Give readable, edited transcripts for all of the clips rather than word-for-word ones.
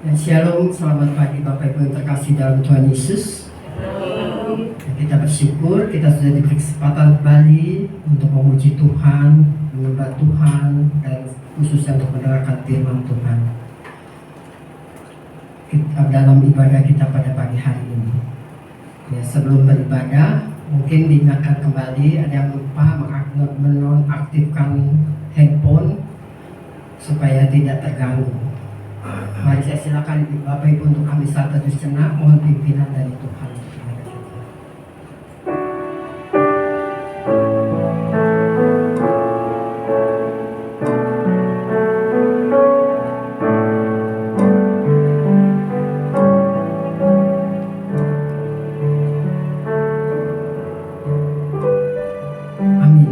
Dan shalom, selamat pagi Bapak Ibu yang terkasih dalam Tuhan Yesus. Kita bersyukur kita sudah diberi kesempatan kembali untuk memuji Tuhan, menyembah Tuhan, dan khususnya untuk mendengarkan firman Tuhan dalam ibadah kita pada pagi hari ini. Ya, sebelum beribadah, mungkin diingatkan kembali ada yang lupa menonaktifkan handphone supaya tidak terganggu. Mari saya silakan Bapak Ibu untuk ambil saat teduh sejenak, mohon pimpinan dari Tuhan. Amin.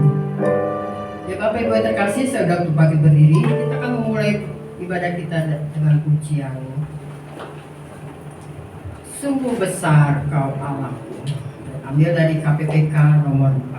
Ya Bapak Ibu yang terkasih, saya sudah berbagi berdiri. Kita akan memulai ibadah kita dengan pujian. Sungguh besar Kau Allahku. Ambil dari KPPK nomor 14.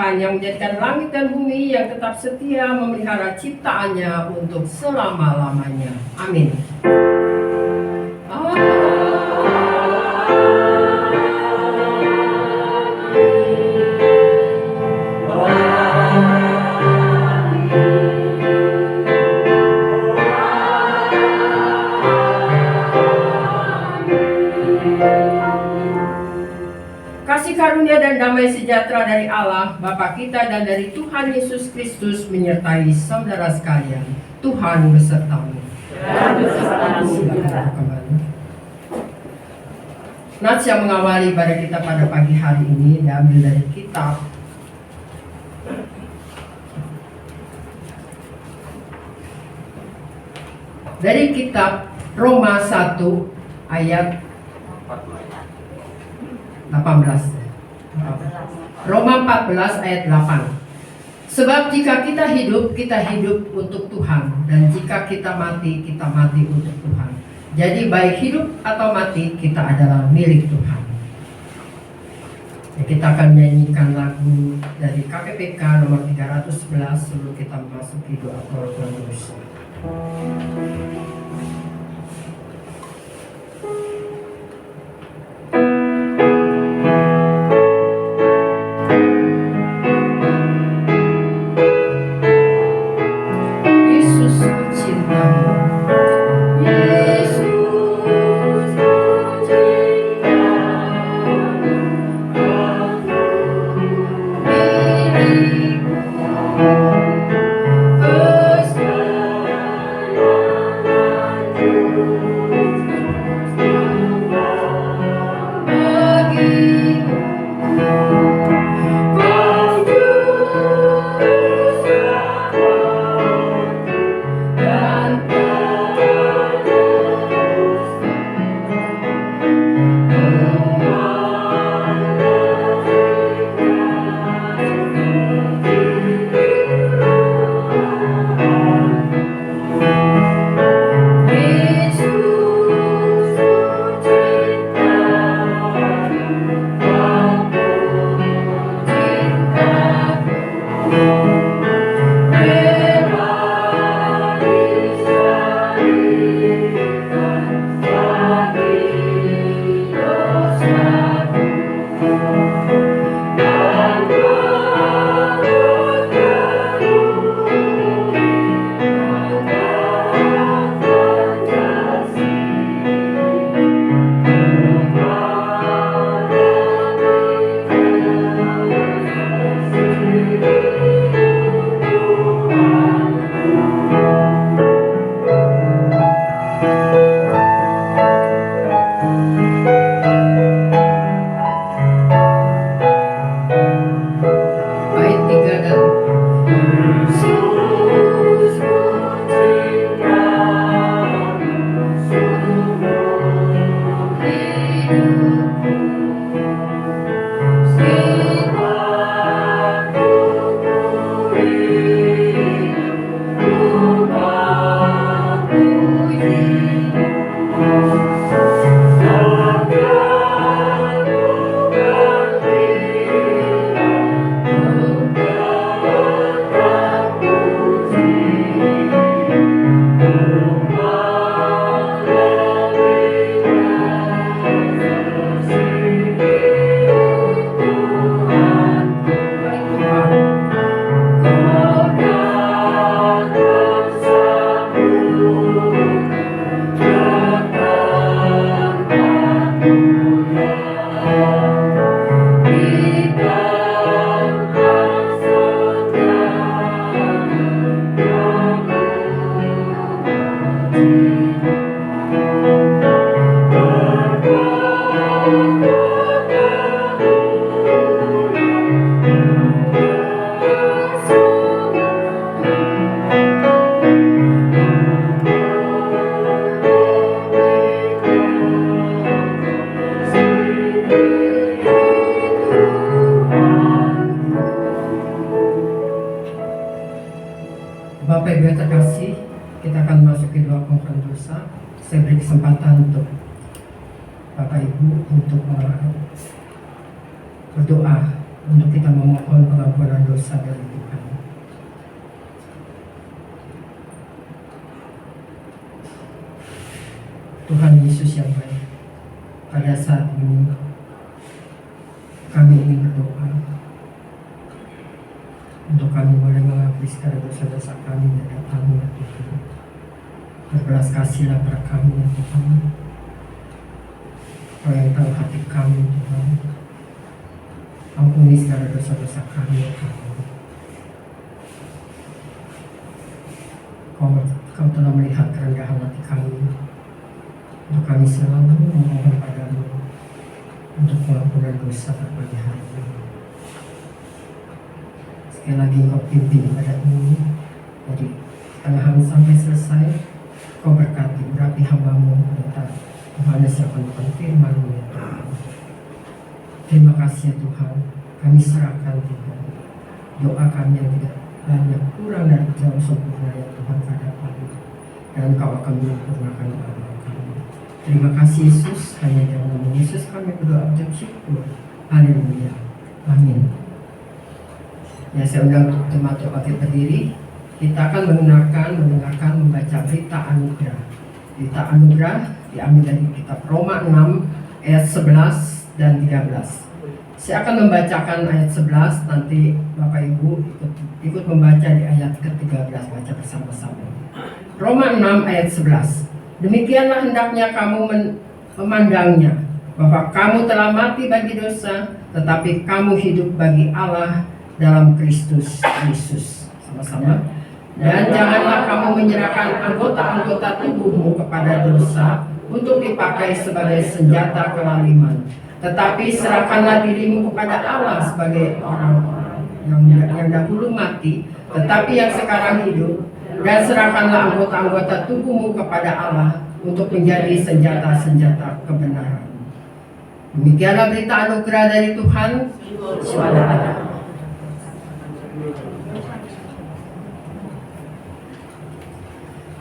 Yang menjadikan langit dan bumi, yang tetap setia memelihara ciptaannya untuk selama-lamanya. Amin. damai sejahtera dari Allah, Bapa kita dan dari Tuhan Yesus Kristus menyertai saudara sekalian. Tuhan besertamu. Silakan kembali. Nats yang mengawali ibadah kita pada pagi hari ini diambil dari kitab Roma 1 ayat 18. Roma 14 ayat 8. Sebab jika kita hidup untuk Tuhan, dan jika kita mati untuk Tuhan. Jadi baik hidup atau mati, kita adalah milik Tuhan. Ya, kita akan menyanyikan lagu dari KPPK nomor 311 sebelum kita memasuki doa pengakuan dosa. Bapak Ibu yang terkasih, kita akan memasuki doa pengakuan dosa. Saya beri kesempatan untuk Bapak Ibu untuk berdoa untuk kita memohon pengampunan dosa dari Tuhan. Tuhan Yesus yang baik, pada saat ini kami ingin berdoa untuk kami boleh mengakui segala dosa-dosa kami dan datang ya Tuhan. Berbelas kasihlah pada kami ya Tuhan. Kau yang tahu hati kami Tuhan. ampuni segala dosa-dosa kami ya Tuhan. Kau telah melihat kerendahan hati kami. Untuk kami selalu memohon padamu untuk pengampunan dosa pada pagi hari ini. Sekali lagi kau pimpin ibadah ini dari tengah sampai selesai. Kau berkati berapi hambamu tentang Yohanes yang akan firman-Mu ya Tuhan. Terima kasih ya Tuhan. Kami serahkan Tuhan doa kami yang tidak banyak kurang dari jauh sempurna ya Tuhan hadapan-Mu, dan Kau akan menyempurnakan doa kami. Terima kasih Yesus. Hanya dalam nama Yesus kami berdoa ucap syukur. Haleluya. Amin. Ya, saya undang untuk teman bangkit berdiri. Kita akan mendengarkan membaca berita anugerah. Berita anugerah diambil dari kitab Roma 6 ayat 11 dan 13. Saya akan membacakan ayat 11, nanti Bapak Ibu ikut membaca di ayat ke-13, baca bersama-sama. Roma 6 ayat 11. Demikianlah hendaknya kamu memandangnya, bahwa kamu telah mati bagi dosa, tetapi kamu hidup bagi Allah dalam Kristus Yesus. Sama-sama. Dan janganlah kamu menyerahkan anggota-anggota tubuhmu kepada dosa untuk dipakai sebagai senjata kelaliman, tetapi serahkanlah dirimu kepada Allah sebagai orang-orang yang dahulu mati, tetapi yang sekarang hidup, dan serahkanlah anggota-anggota tubuhmu kepada Allah untuk menjadi senjata-senjata kebenaran. Demikianlah berita anugerah dari Tuhan. Shalom.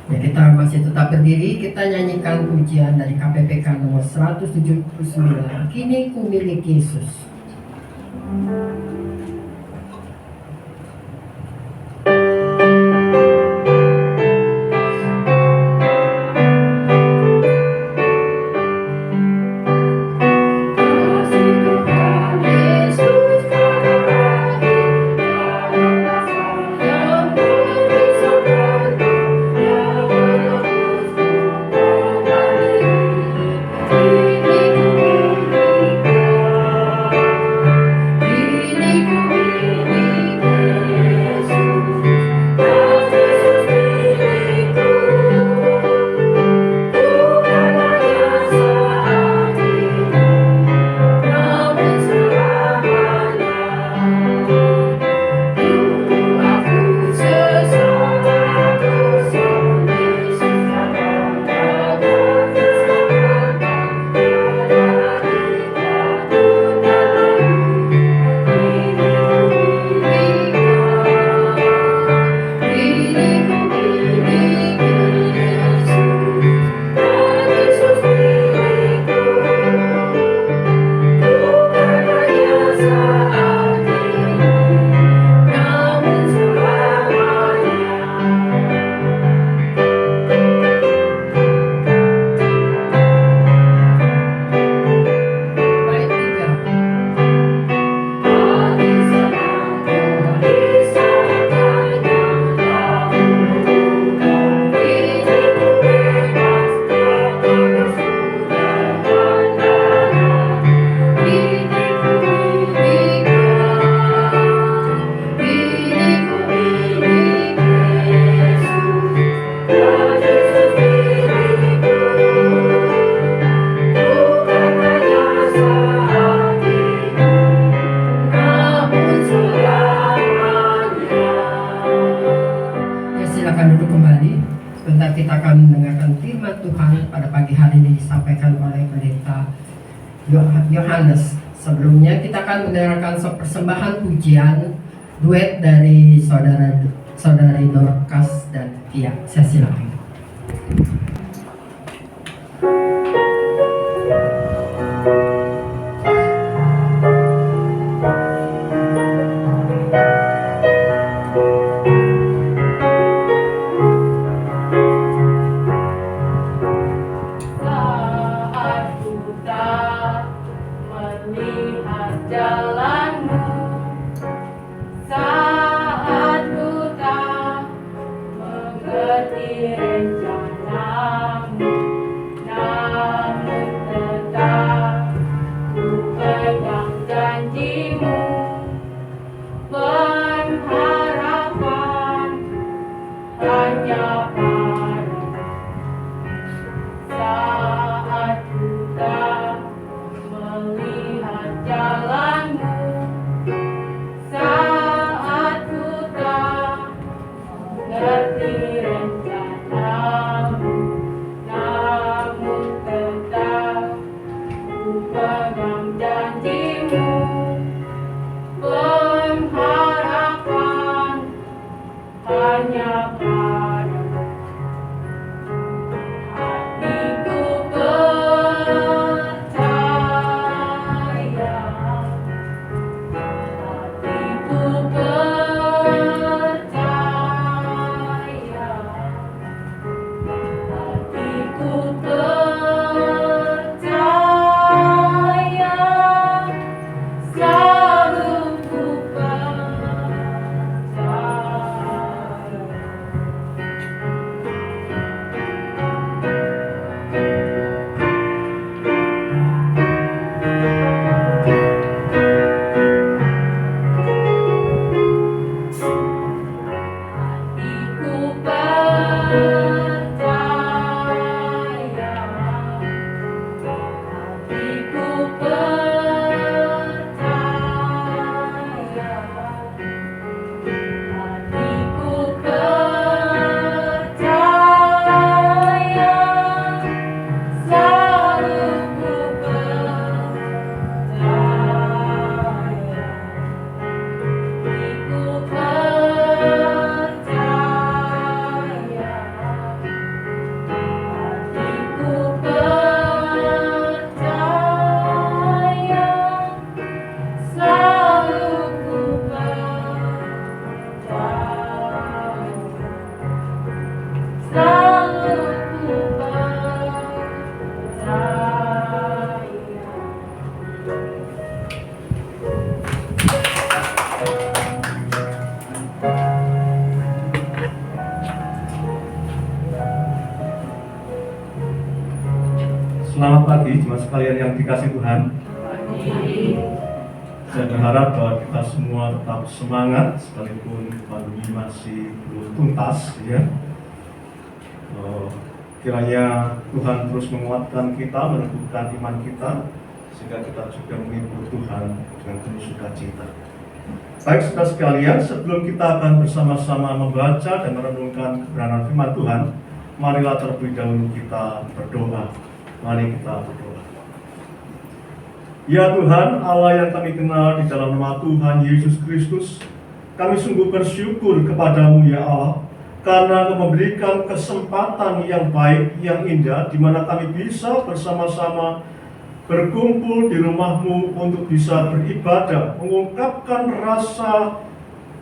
Ya, kita masih tetap berdiri, kita nyanyikan pujian dari KPPK nomor 179. Kini ku milik Yesus. Kita akan mendengarkan firman Tuhan pada pagi hari ini disampaikan oleh Pendeta Yohanes. Sebelumnya kita akan mendengarkan persembahan pujian duet dari saudari Dorcas dan Tia. Saya silakan. Saat ku tak mengerti Selamat pagi jemaat sekalian yang dikasihi Tuhan. Saya berharap bahwa kita semua tetap semangat sekalipun pandemi masih belum tuntas, ya. Kiranya Tuhan terus menguatkan kita, meneguhkan iman kita, sehingga kita juga mengikut Tuhan dengan penuh sukacita. Baik saudara sekalian, sebelum kita akan bersama-sama membaca dan merenungkan kebenaran firman Tuhan, marilah terlebih dahulu kita berdoa. Mari kita berdoa. Ya Tuhan, Allah yang kami kenal di dalam nama Tuhan Yesus Kristus, kami sungguh bersyukur kepadamu ya Allah, karena Kau memberikan kesempatan yang baik, yang indah, di mana kami bisa bersama-sama berkumpul di rumah-Mu untuk bisa beribadah, mengungkapkan rasa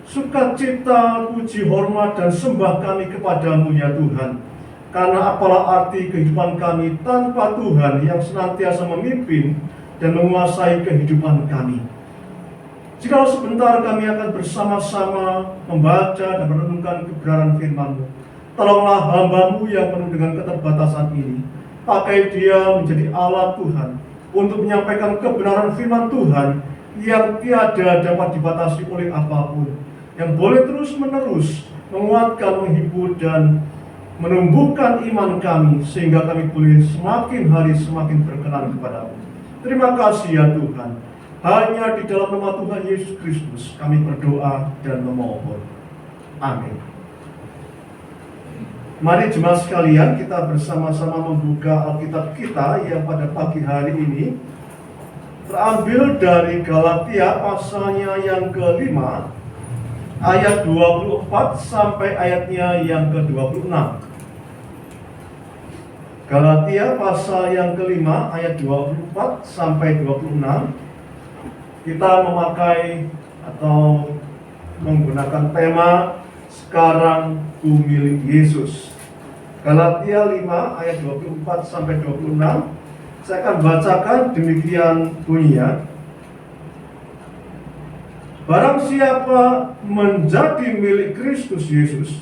sukacita, puji, hormat, dan sembah kami kepadamu ya Tuhan. Karena apalah arti kehidupan kami tanpa Tuhan yang senantiasa memimpin dan menguasai kehidupan kami. Jikalau sebentar kami akan bersama-sama membaca dan merenungkan kebenaran firman-Mu, tolonglah hamba-Mu yang penuh dengan keterbatasan ini, pakai dia menjadi alat Tuhan untuk menyampaikan kebenaran firman Tuhan yang tiada dapat dibatasi oleh apapun, yang boleh terus-menerus menguatkan, menghibur, dan menumbuhkan iman kami, sehingga kami boleh semakin hari semakin berkenan kepada-Mu. Terima kasih ya Tuhan. Hanya di dalam nama Tuhan Yesus Kristus kami berdoa dan memohon. Amin. Mari jemaat sekalian, kita bersama-sama membuka Alkitab kita yang pada pagi hari ini terambil dari Galatia pasalnya yang ke-5, ayat 24 sampai ayatnya yang ke-26. Galatia pasal yang ke-5 ayat 24 sampai 26. Kita memakai atau menggunakan tema sekarang ku milik Yesus. Galatia 5 ayat 24 sampai 26. Saya akan bacakan demikian bunyinya. Barang siapa menjadi milik Kristus Yesus,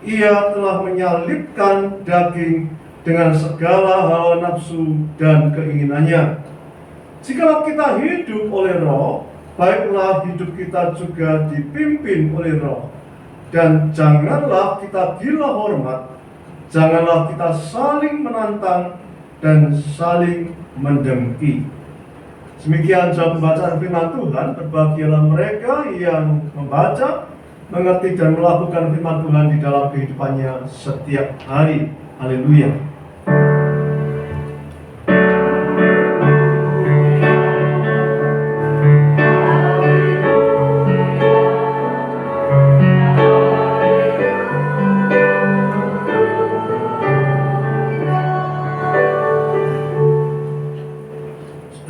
ia telah menyalibkan daging dengan segala hawa nafsu dan keinginannya. Jikalau kita hidup oleh Roh, baiklah hidup kita juga dipimpin oleh Roh. Dan janganlah kita gila hormat, janganlah kita saling menantang dan saling mendengki. Demikian jawab pembacaan firman Tuhan. Berbahagialah mereka yang membaca, mengerti dan melakukan firman Tuhan di dalam kehidupannya setiap hari. Haleluya.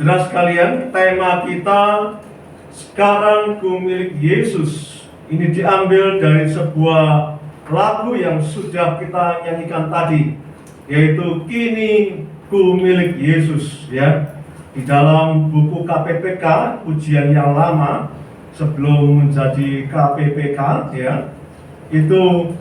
Saudara sekalian, tema kita sekarang ku milik Yesus ini diambil dari sebuah lagu yang sudah kita nyanyikan tadi, yaitu Kini Ku Milik Yesus, ya. Di dalam buku KPPK, pujian yang lama sebelum menjadi KPPK, ya, itu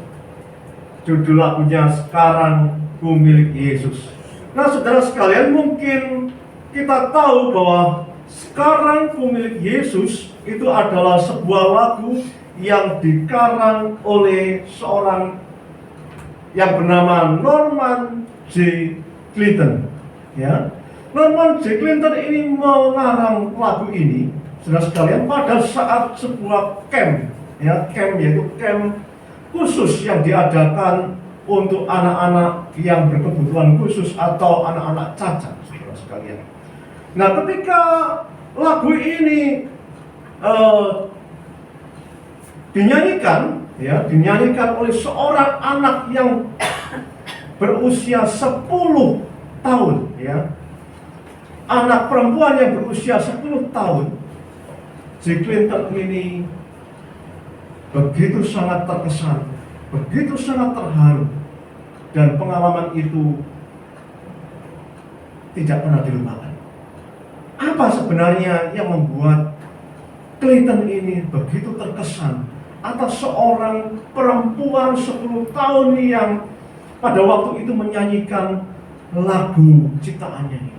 judul lagunya Sekarang Ku Milik Yesus. Nah saudara sekalian, mungkin kita tahu bahwa Sekarang Ku Milik Yesus itu adalah sebuah lagu yang dikarang oleh seorang yang bernama Norman J. Clinton, ya. Norman J. Clinton ini mengarang lagu ini, saudara sekalian, pada saat sebuah camp, ya, camp yaitu camp khusus yang diadakan untuk anak-anak yang berkebutuhan khusus atau anak-anak cacat, saudara sekalian. Nah, ketika lagu ini dinyanyikan oleh seorang anak yang berusia 10 tahun, ya. Anak perempuan yang berusia 10 tahun. J. Clinton ini begitu sangat terkesan, begitu sangat terharu, dan pengalaman itu tidak pernah dilupakan. Apa sebenarnya yang membuat Clinton ini begitu terkesan atas seorang perempuan 10 tahun yang pada waktu itu menyanyikan lagu ciptaannya ini.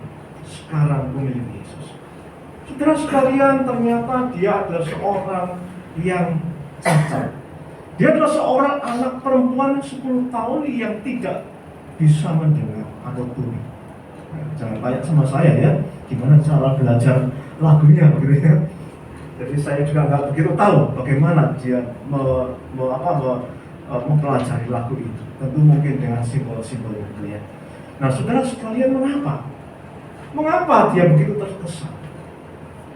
Sekarang pemilik Yesus. Saudara sekalian, ternyata dia adalah seorang yang cacat. Dia adalah seorang anak perempuan 10 tahun yang tidak bisa mendengar atau tuli. Jangan tanya sama saya ya, gimana cara belajar lagunya gitu ya. Jadi saya juga nggak begitu tahu bagaimana dia mempelajari lagu itu. Tentu mungkin dengan simbol-simbol itu ya. Nah, saudara sekalian, mengapa? Mengapa dia begitu terkesan?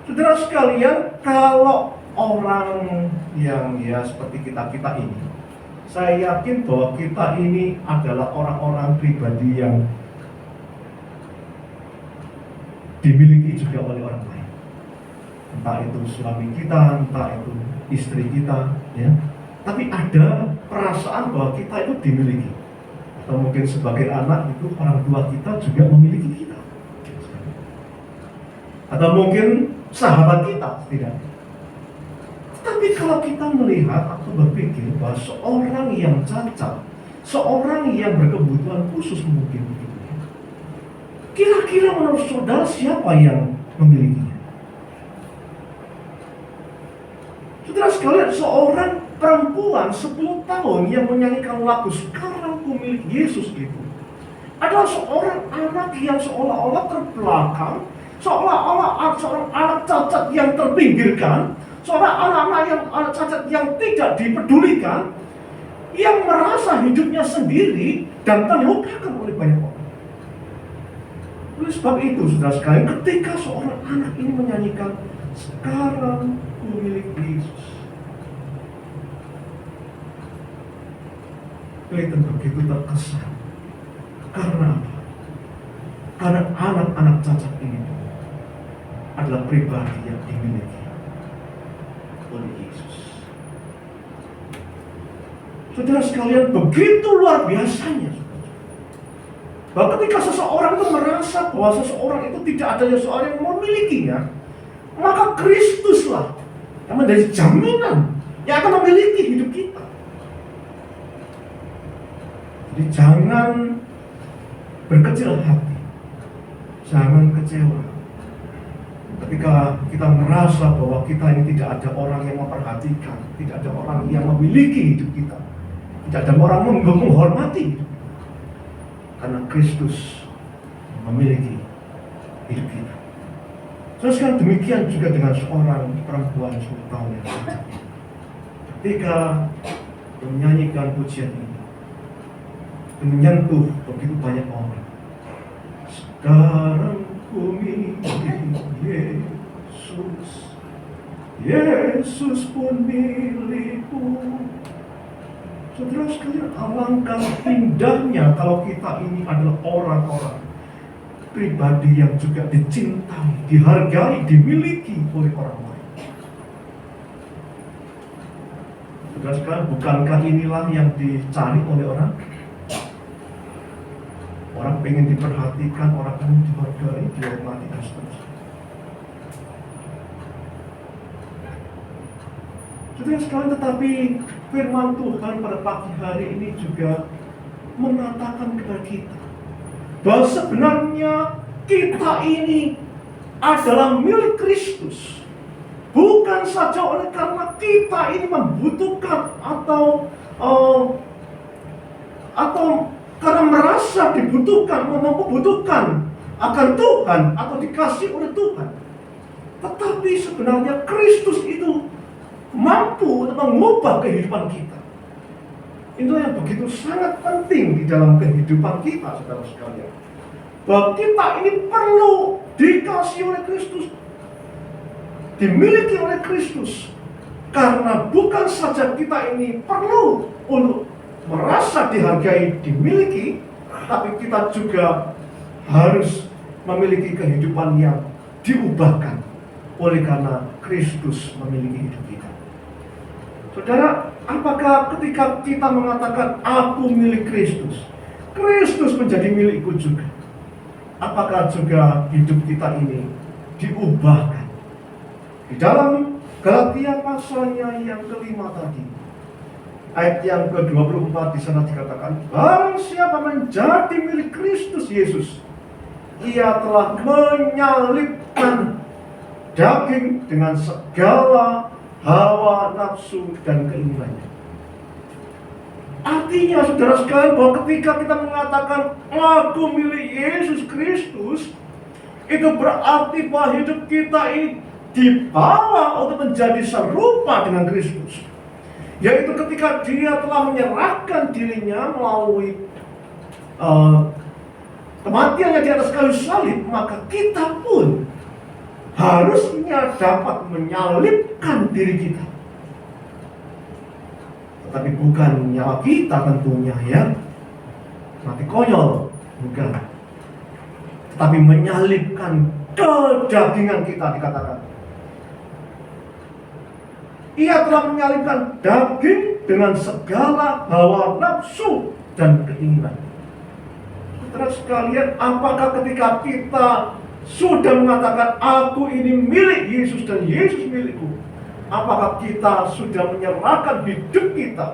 Saudara sekalian, kalau orang yang ya seperti kita ini, saya yakin bahwa kita ini adalah orang-orang pribadi yang dimiliki juga oleh orang lain. Entah itu suami kita, entah itu istri kita, ya. Tapi ada perasaan bahwa kita itu dimiliki. Atau mungkin sebagai anak itu orang tua kita juga memiliki kita. Atau mungkin sahabat kita, tidak. Tapi kalau kita melihat atau berpikir bahwa seorang yang cacat, seorang yang berkebutuhan khusus mungkin begitu, kira-kira menurut saudara siapa yang memilikinya? Saudara sekalian, seorang perempuan 10 tahun yang menyanyikan lagu "Sekarang Ku Milik Yesus" itu adalah seorang anak yang seolah-olah terbelakang, seolah-olah seorang anak cacat yang terpinggirkan, seorang anak-anak yang anak cacat yang tidak dipedulikan, yang merasa hidupnya sendiri dan terlupakan oleh banyak orang. Oleh sebab itu, saudara sekalian, ketika seorang anak ini menyanyikan "Sekarang Ku Milik Yesus", Clayton begitu terkesan. Karena apa? Karena anak-anak cacat ini adalah pribadi yang dimiliki oleh Yesus. Saudara sekalian, begitu luar biasanya, bahwa ketika seseorang itu merasa bahwa seseorang itu tidak ada seseorang yang memilikinya, maka Kristuslah yang menjadi jaminan yang akan memiliki hidup kita. Jadi jangan berkecil hati, jangan kecewa ketika kita merasa bahwa kita ini tidak ada orang yang memperhatikan, tidak ada orang yang memiliki hidup kita, tidak ada orang yang menghormati hidup kita. Karena Kristus memiliki hidup kita. Terus kan demikian juga dengan seorang perempuan 10 tahun yang cacat. Ketika menyanyikan pujian ini, menyentuh begitu banyak orang. Sekarang ku milik Yesus, Yesus pun milikku. Saudara sekalian, alangkah indahnya kalau kita ini adalah orang-orang pribadi yang juga dicintai, dihargai, dimiliki oleh orang lain. Saudara sekalian, bukankah inilah yang dicari oleh orang? Orang pengen diperhatikan, orang pengen dihargai, dihormati, dan seterusnya. Saudara sekalian, tetapi firman Tuhan pada pagi hari ini juga mengatakan kepada kita bahwa sebenarnya kita ini adalah milik Kristus. Bukan saja oleh karena kita ini membutuhkan atau karena merasa dibutuhkan, membutuhkan akan Tuhan atau dikasih oleh Tuhan. Tetapi sebenarnya Kristus itu mampu untuk mengubah kehidupan kita. Itu yang begitu sangat penting di dalam kehidupan kita, saudara sekalian. Bahwa kita ini perlu dikasih oleh Kristus, dimiliki oleh Kristus. Karena bukan saja kita ini perlu untuk merasa dihargai, dimiliki, tapi kita juga harus memiliki kehidupan yang diubahkan oleh karena Kristus memiliki hidup kita. Saudara, apakah ketika kita mengatakan aku milik Kristus, Kristus menjadi milikku juga? Apakah juga hidup kita ini diubahkan? Di dalam Galatia pasalnya yang kelima tadi, Ayat yang ke-24 di sana dikatakan, barang siapa menjadi milik Kristus Yesus, ia telah menyalibkan daging dengan segala hawa nafsu dan keinginannya. Artinya saudara sekalian bahwa ketika kita mengatakan aku milik Yesus Kristus, itu berarti bahwa hidup kita ini dibawa untuk menjadi serupa dengan Kristus. Yaitu ketika dia telah menyerahkan dirinya melalui kematiannya di atas kayu salib, maka kita pun harusnya dapat menyalibkan diri kita. Tetapi bukan nyawa kita tentunya ya, mati konyol, bukan. Tetapi menyalibkan kedagingan kita dikatakan. Ia telah menyalibkan daging dengan segala hawa nafsu dan keinginan. Saudara sekalian, apakah ketika kita sudah mengatakan aku ini milik Yesus dan Yesus milikku, apakah kita sudah menyerahkan hidup kita,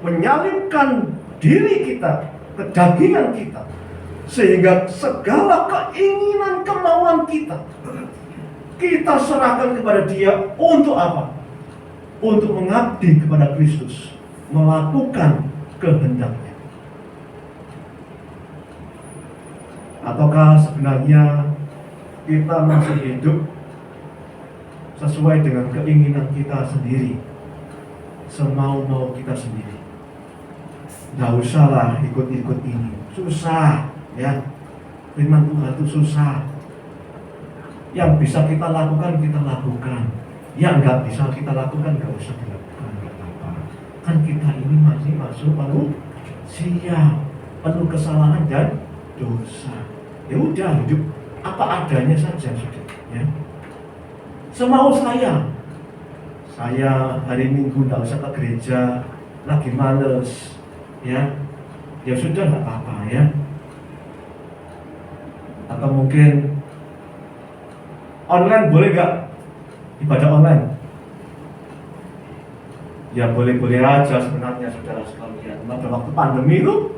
menyalibkan diri kita, kedagingan kita, sehingga segala keinginan kemauan kita serahkan kepada Dia untuk apa? Untuk mengabdi kepada Kristus, melakukan kehendaknya. Ataukah sebenarnya kita masih hidup sesuai dengan keinginan kita sendiri, semau-mau kita sendiri? Nggak usahlah ikut-ikut ini, susah ya. Firman Tuhan itu susah. Yang bisa kita lakukan, yang nggak bisa kita lakukan, nggak usah dilakukan, nggak apa-apa. Kan kita ini masih masuk manusia, penuh kesalahan dan dosa. Ya udah, hidup apa adanya saja sudah ya. Semau saya hari Minggu nggak usah ke gereja, lagi males ya sudah, nggak apa-apa ya. Atau mungkin online boleh gak? Ibadah online? Ya boleh-boleh aja sebenarnya saudara sekalian. Pada waktu pandemi itu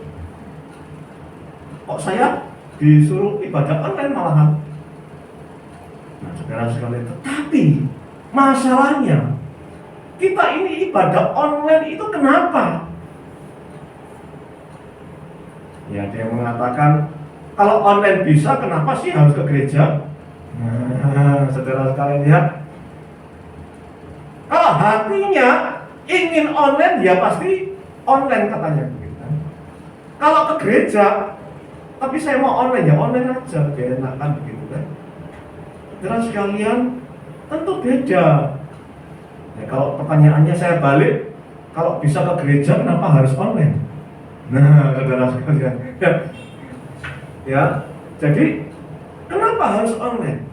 kok saya disuruh ibadah online malahan. Nah saudara sekalian, tetapi masalahnya kita ini ibadah online itu kenapa? Ya ada yang mengatakan kalau online bisa, kenapa sih harus ke gereja? Nah, saudara sekalian lihat, kalau hatinya ingin online, ya pasti online katanya begitu. Kalau ke gereja, tapi saya mau online, ya online aja, biar enakan begitu kan. Saudara sekalian, tentu beda. Ya, kalau pertanyaannya saya balik, kalau bisa ke gereja, kenapa harus online? Nah, saudara sekalian, ya, jadi kenapa harus online?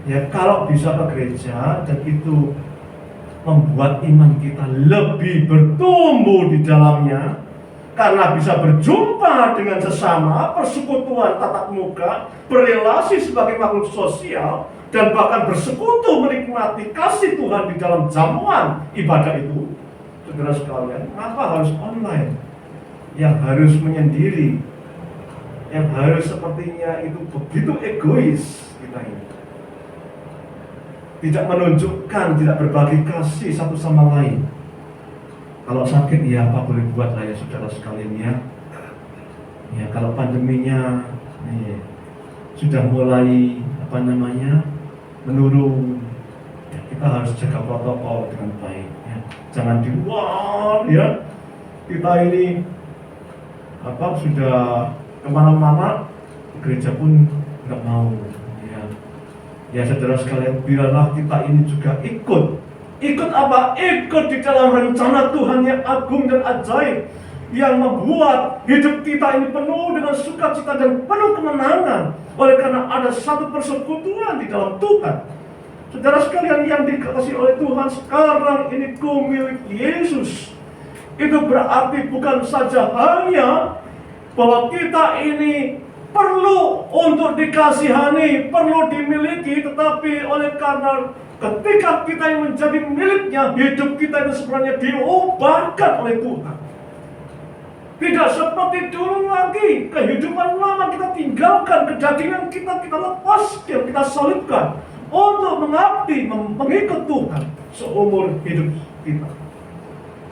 Ya kalau bisa ke gereja dan itu membuat iman kita lebih bertumbuh di dalamnya, karena bisa berjumpa dengan sesama, persekutuan tatap muka, berrelasi sebagai makhluk sosial, dan bahkan bersekutu menikmati kasih Tuhan di dalam jamuan ibadah itu. Saudara sekalian, kenapa harus online? Yang harus menyendiri, yang harus sepertinya itu begitu egois kita ini, tidak menunjukkan, tidak berbagi kasih satu sama lain. Kalau sakit ya apa boleh buat lah ya saudara sekalian ya. Ya kalau pandeminya sudah mulai menurun, ya, kita harus jaga protokol dengan baik ya. Jangan di luar ya, kita ini sudah kemana-mana, gereja pun nggak mau ya saudara sekalian. Biarlah kita ini juga ikut apa? Ikut di dalam rencana Tuhan yang agung dan ajaib, yang membuat hidup kita ini penuh dengan sukacita dan penuh kemenangan, oleh karena ada satu persekutuan di dalam Tuhan. Saudara sekalian yang dikasihi oleh Tuhan, sekarang ini ku milik Yesus. Itu berarti bukan saja hanya bahwa kita ini perlu untuk dikasihani, perlu dimiliki, tetapi oleh karena ketika kita yang menjadi miliknya, hidup kita itu sebenarnya diubahkan oleh Tuhan. Tidak seperti dulu lagi, kehidupan lama kita tinggalkan, kedagingan kita lepas, kita salibkan untuk mengabdi, mengikut Tuhan seumur hidup kita.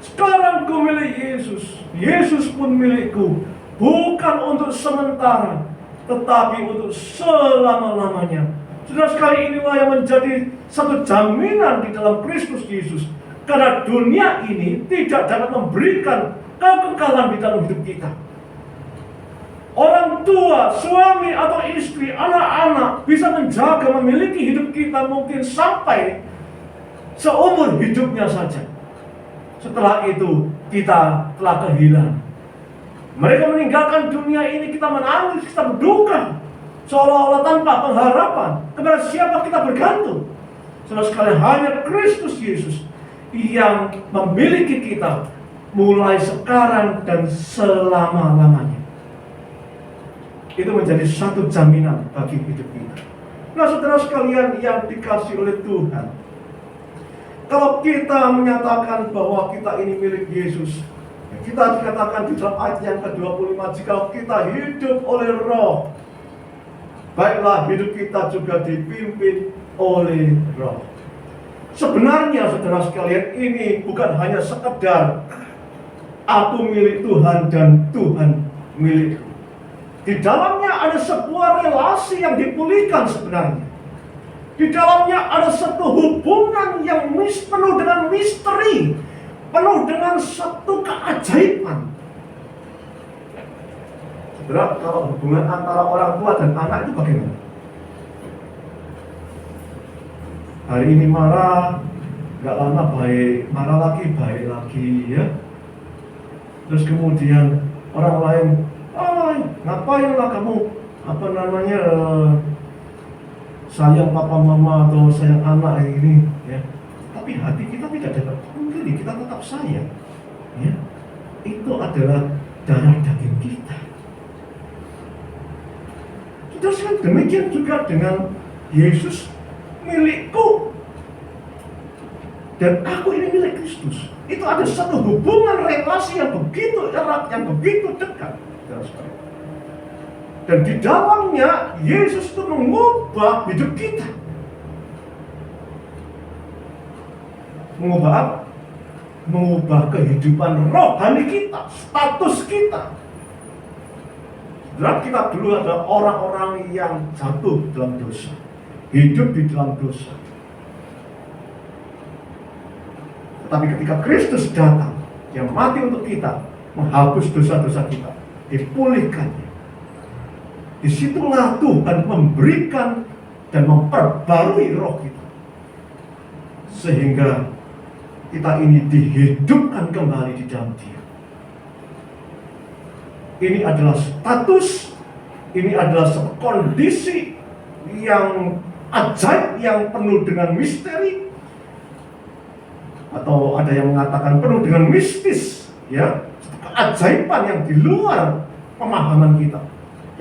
Sekarang ku milik Yesus, Yesus pun milikku, bukan untuk sementara, tetapi untuk selama-lamanya. Saudara sekali, inilah yang menjadi satu jaminan di dalam Kristus Yesus. Karena dunia ini tidak dapat memberikan kekekalan di dalam hidup kita. Orang tua, suami atau istri, anak-anak bisa menjaga, memiliki hidup kita mungkin sampai seumur hidupnya saja. Setelah itu kita telah kehilangan. Mereka meninggalkan dunia ini, kita menangis, kita berduka, seolah-olah tanpa pengharapan. Kepada siapa kita bergantung? Saudara sekalian, hanya Kristus Yesus yang memiliki kita mulai sekarang dan selama-lamanya. Itu menjadi satu jaminan bagi hidup kita. Nah, saudara sekalian yang dikasihi oleh Tuhan, kalau kita menyatakan bahwa kita ini milik Yesus, kita dikatakan di dalam ayat yang ke-25, jika kita hidup oleh Roh, baiklah hidup kita juga dipimpin oleh Roh. Sebenarnya saudara sekalian, ini bukan hanya sekedar aku milik Tuhan dan Tuhan milikku. Di dalamnya ada sebuah relasi yang dipulihkan sebenarnya. Di dalamnya ada satu hubungan yang penuh dengan misteri, penuh dengan satu keajaiban. Saudara, kalau hubungan antara orang tua dan anak itu bagaimana? Hari ini marah, nggak lama baik, marah lagi, baik lagi, ya. Terus kemudian orang lain, ngapainlah kamu, sayang papa mama atau sayang anak ini, ya. Tapi hati kita tidak dapat memilih, kita tetap sayang, ya. Itu adalah darah daging kita. Sudah demikian juga dengan Yesus, milikku dan aku ini milik Kristus. Itu ada satu hubungan relasi yang begitu erat, yang begitu dekat. Dan di dalamnya Yesus itu mengubah hidup kita. Mengubah apa? Mengubah kehidupan rohani kita, status kita. Dan kita dulu adalah orang-orang yang jatuh dalam dosa, hidup di dalam dosa. Tetapi ketika Kristus datang, Dia mati untuk kita, menghapus dosa-dosa kita, dipulihkannya. Disitulah Tuhan memberikan dan memperbarui roh kita, sehingga kita ini dihidupkan kembali di dalam Dia. Ini adalah status, ini adalah sebuah kondisi yang ajaib, yang penuh dengan misteri, atau ada yang mengatakan penuh dengan mistis, ya, keajaiban yang di luar pemahaman kita,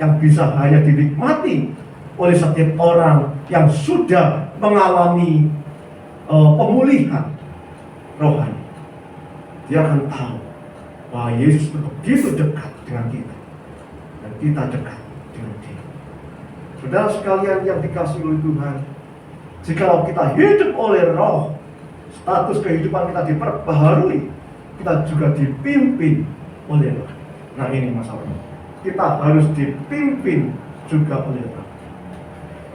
yang bisa hanya dinikmati oleh setiap orang yang sudah mengalami pemulihan rohani. Dia akan tahu bahwa Yesus begitu dekat dengan kita dan kita dekat dengan Dia. Saudara sekalian yang dikasihi oleh Tuhan, jika kita hidup oleh Roh, status kehidupan kita diperbaharui, kita juga dipimpin oleh Roh. Nah, ini masalahnya. Kita harus dipimpin juga oleh Roh.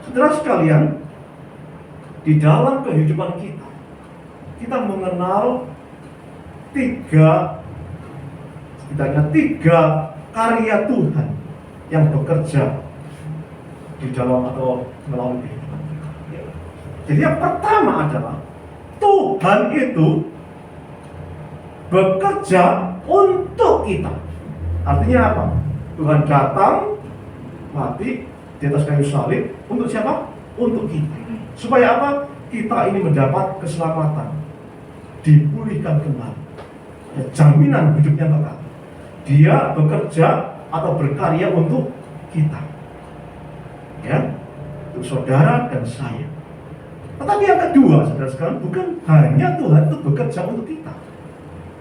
Saudara sekalian, di dalam kehidupan kita mengenal setidaknya tiga karya Tuhan yang bekerja di dalam atau melalui kehidupan kita. Jadi yang pertama adalah Tuhan itu bekerja untuk kita. Artinya apa? Tuhan datang, mati di atas kayu salib untuk siapa? Untuk kita. Supaya apa? Kita ini mendapat keselamatan, dipulihkan kembali, jaminan hidupnya kekal. Dia bekerja atau berkarya untuk kita. Ya, untuk saudara dan saya. Tetapi yang kedua, saudara sekalian, bukan hanya Tuhan itu bekerja untuk kita,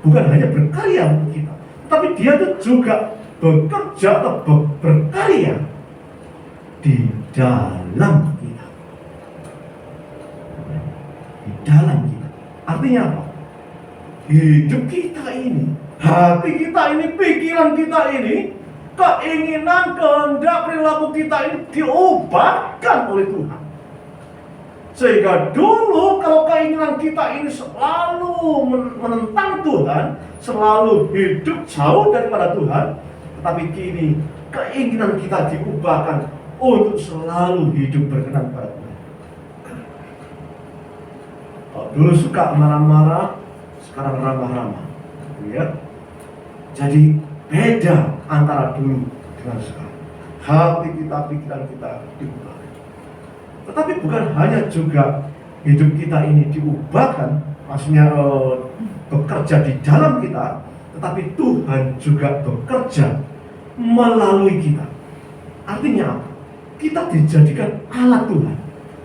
bukan hanya berkarya untuk kita, tapi Dia itu juga bekerja atau berkarya di dalam kita. Di dalam kita. Artinya apa? Hidup kita ini, hati kita ini, pikiran kita ini, keinginan, kehendak, perilaku kita ini diubahkan oleh Tuhan. Sehingga dulu kalau keinginan kita ini selalu menentang Tuhan, selalu hidup jauh daripada Tuhan, tetapi kini keinginan kita diubahkan untuk selalu hidup berkenan pada Tuhan. Kalau dulu suka marah-marah, sekarang ramah-ramah, ya. Jadi beda antara dulu dengan sekarang. Hati kita, pikiran kita diubah. Tetapi bukan hanya juga hidup kita ini diubahkan, maksudnya bekerja di dalam kita, tetapi Tuhan juga bekerja melalui kita. Artinya apa? Kita dijadikan alat Tuhan.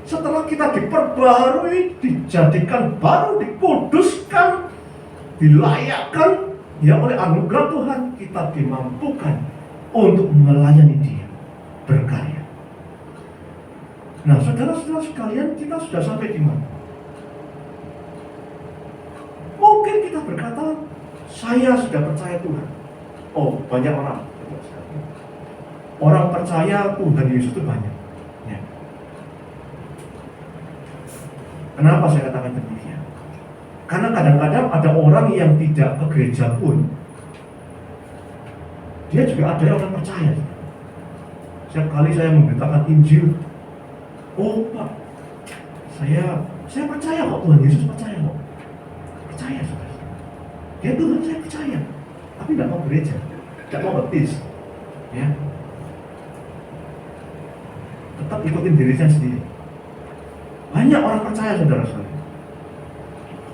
Setelah kita diperbaharui, dijadikan baru, dikuduskan, dilayakkan ya oleh anugerah Tuhan, kita dimampukan untuk melayani Dia, berkarya. Nah, saudara-saudara sekalian, kita sudah sampai di mana? Mungkin kita berkata, saya sudah percaya Tuhan. Oh, banyak orang. Orang percaya Tuhan Yesus itu banyak. Ya. Kenapa saya katakan demikian? Karena kadang-kadang ada orang yang tidak ke gereja pun, dia juga ada orang percaya. Setiap kali saya memberitakan Injil, oh Pak, saya percaya kok, Tuhan Yesus percaya kok. Percaya, saudara. Ya Tuhan, saya percaya. Tapi tidak mau gereja, tidak mau baptis. Ya. Tetap ikutin dirinya sendiri. Banyak orang percaya, saudara-saudara.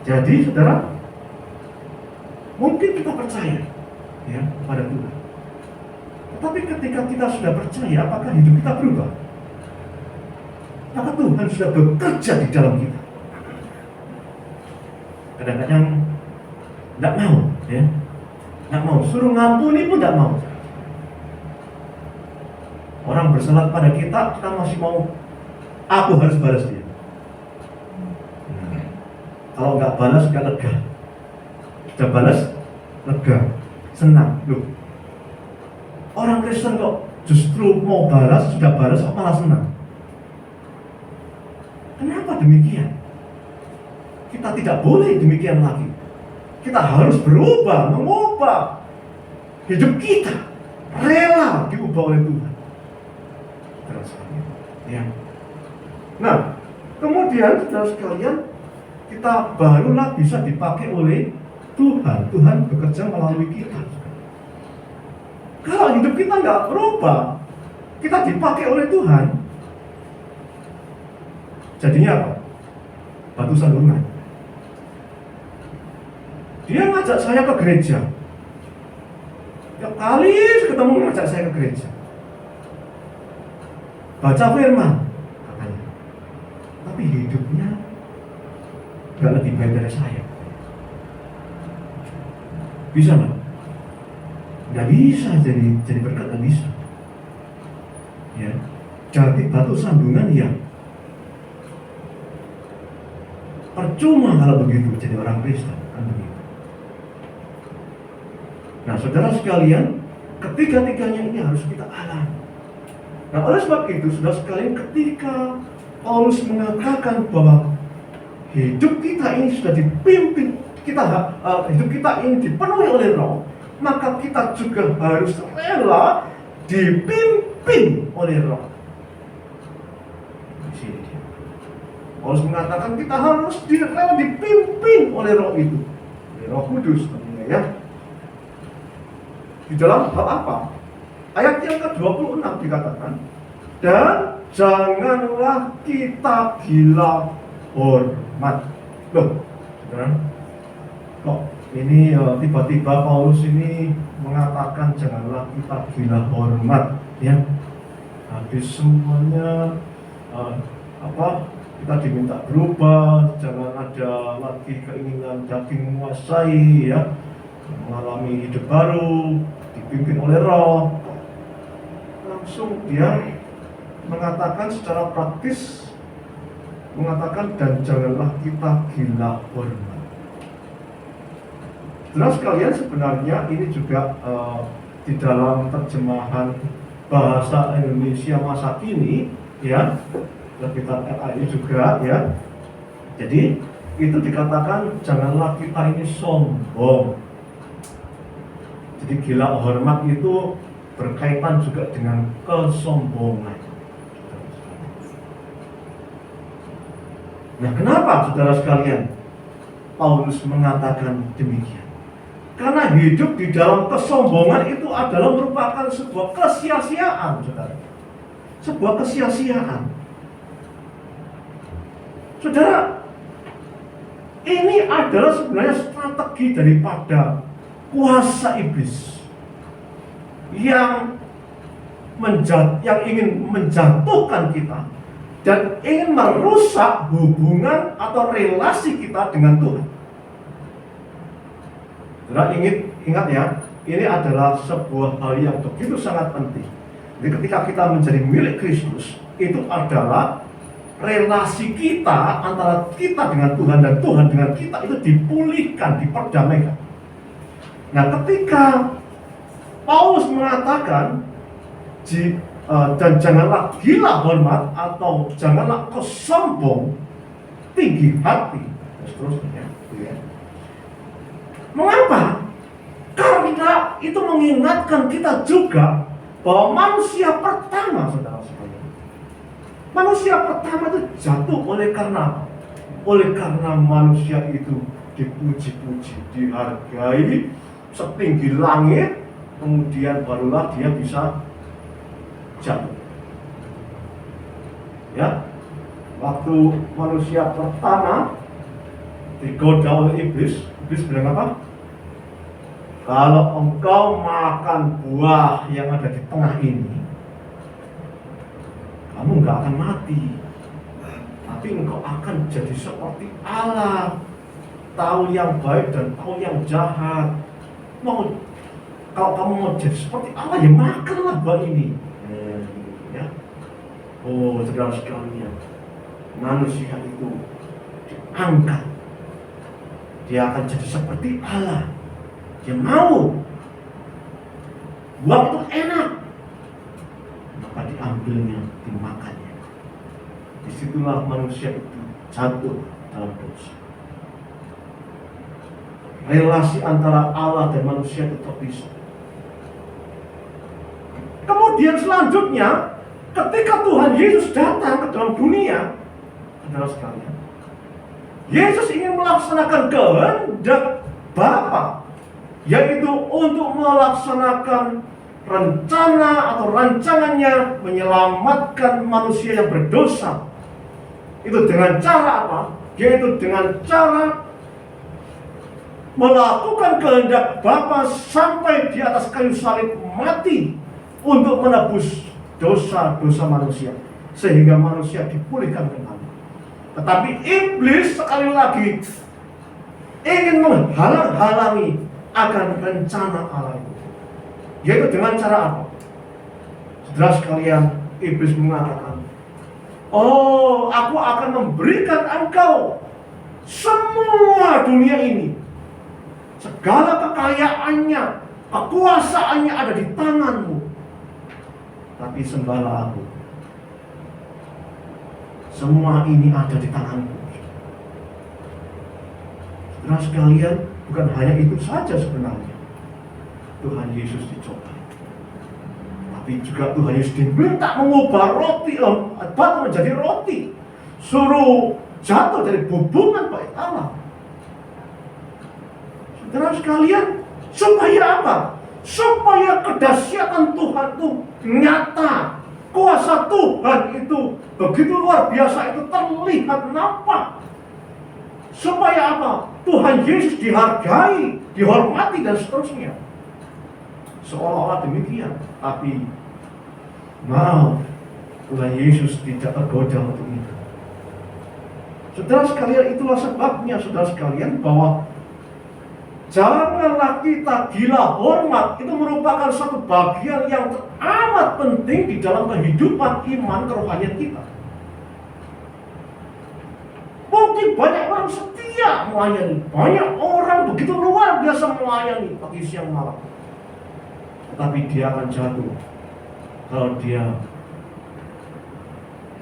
Jadi, saudara, mungkin kita percaya ya pada Tuhan. Tetapi ketika kita sudah percaya, apakah hidup kita berubah? Maka Tuhan sudah bekerja di dalam kita. Kadang-kadang tidak mau, ya, tidak mau. Suruh ngampuni pun tidak mau. Orang bersalah pada kita masih mau. Aku harus balas dia. Kalau nggak balas, nggak lega. Sudah balas, lega, senang. Loh, orang Kristen kok justru mau balas, sudah balas, kok malah senang? Kenapa demikian? Kita tidak boleh demikian lagi. Kita harus berubah, mengubah hidup kita, rela diubah oleh Tuhan. Terus, ya. Nah, kemudian saudara sekalian, kita barulah bisa dipakai oleh Tuhan. Tuhan bekerja melalui kita. Kalau hidup kita nggak berubah, kita dipakai oleh Tuhan, jadinya apa? Batu sandungan. Dia ngajak saya ke gereja. Tiap kali ketemu ngajak saya ke gereja. Baca firman, katanya. Tapi hidupnya nggak lebih baik dari saya. Bisa nggak? Nggak bisa jadi berkat, nggak bisa. Ya, jadi batu sandungan ya. Percuma kalau begitu jadi orang Kristen, kan begitu. Nah, saudara sekalian, ketiga-tiganya ini harus kita alami. Nah, oleh sebab itu, saudara sekalian, ketika Paulus mengatakan bahwa hidup kita ini sudah dipimpin, hidup kita ini dipenuhi oleh Roh, maka kita juga harus rela dipimpin oleh Roh. Di sini dia. Paulus mengatakan kita harus rela dipimpin oleh Roh itu, oleh Roh Kudus, tentunya ya. Di dalam hal apa? Ayat yang ke-26 dikatakan, dan janganlah kita gila hormat. Loh, saudara, kok ini tiba-tiba Paulus ini mengatakan janganlah kita gila hormat, ya? habis semuanya kita diminta berubah, jangan ada lagi keinginan daging menguasai, ya, mengalami hidup baru, dipimpin oleh Roh. Langsung dia mengatakan secara praktis, mengatakan, dan janganlah kita gila hormat. Saudara sekalian, sebenarnya ini juga di dalam terjemahan bahasa Indonesia masa kini, ya, terbitan RAI juga, ya. Jadi itu dikatakan janganlah kita ini sombong. Jadi gila hormat itu berkaitan juga dengan kesombongan. Nah, kenapa saudara sekalian Paulus mengatakan demikian? Karena hidup di dalam kesombongan itu adalah merupakan sebuah kesia-siaan, saudara. Sebuah kesia-siaan. Saudara, ini adalah sebenarnya strategi daripada kuasa iblis yang ingin menjatuhkan kita dan ingin merusak hubungan atau relasi kita dengan Tuhan. Saudara, ingat ya, ini adalah sebuah hal yang begitu sangat penting. Jadi ketika kita menjadi milik Kristus, itu adalah relasi kita antara kita dengan Tuhan dan Tuhan dengan kita itu dipulihkan, diperdamaikan. Nah, ketika Paulus mengatakan dan janganlah gila hormat atau janganlah kau sombong, tinggi hati, dan seterusnya, ya. Mengapa? Karena itu mengingatkan kita juga bahwa manusia pertama, saudara-saudara, manusia pertama itu jatuh oleh karena apa? Oleh karena manusia itu dipuji-puji, dihargai setinggi langit, kemudian barulah dia bisa jatuh. Ya, waktu manusia pertama digoda oleh iblis bilang apa? Kalau engkau makan buah yang ada di tengah ini, kamu nggak akan mati, tapi engkau akan jadi seperti Allah, tahu yang baik dan tahu yang jahat. Kalau kamu mau jadi seperti Allah, ya makanlah buah ini. Ya. Oh, saudara sekalian, manusia itu diangkat, dia akan jadi seperti Allah. Dia mau buah itu enak, maka diambilnya, dimakannya. Disitulah manusia itu jatuh dalam dosa. Relasi antara Allah dan manusia itu terpisah. Kemudian selanjutnya, ketika Tuhan Yesus datang ke dalam dunia, saudara sekalian, Yesus ingin melaksanakan kehendak Bapa, yaitu untuk melaksanakan rencana atau rancangannya menyelamatkan manusia yang berdosa. Itu dengan cara apa? Yaitu dengan cara melakukan kehendak Bapa sampai di atas kayu salib mati untuk menebus dosa-dosa manusia, sehingga manusia dipulihkan kembali. Tetapi iblis sekali lagi ingin menghalang-halangi akan rencana Allah itu. Yaitu dengan cara apa? Saudara sekalian, iblis mengatakan, oh, aku akan memberikan engkau semua dunia ini, segala kekayaannya, kekuasaannya ada di tanganmu, tapi sembahlah aku. Semua ini ada di tanganku. Saudara sekalian, bukan hanya itu saja sebenarnya. Tuhan Yesus dicoba, tapi juga Tuhan Yesus diminta mengubah roti, batu menjadi roti, suruh jatuh dari hubungan baik Allah. Saudara sekalian, supaya apa? Supaya kedahsyatan Tuhan itu nyata, kuasa Tuhan itu begitu luar biasa, itu terlihat nampak. Supaya apa? Tuhan Yesus dihargai, dihormati dan seterusnya. Seolah-olah demikian, tapi maaf, Tuhan Yesus tidak tergoda untuk itu. Saudara sekalian, itulah sebabnya saudara sekalian bahwa janganlah kita gila hormat. Itu merupakan satu bagian yang amat penting di dalam kehidupan iman kerohanian kita. Mungkin banyak orang setia melayani, banyak orang begitu luar biasa melayani pagi siang malam, tetapi dia akan jatuh kalau dia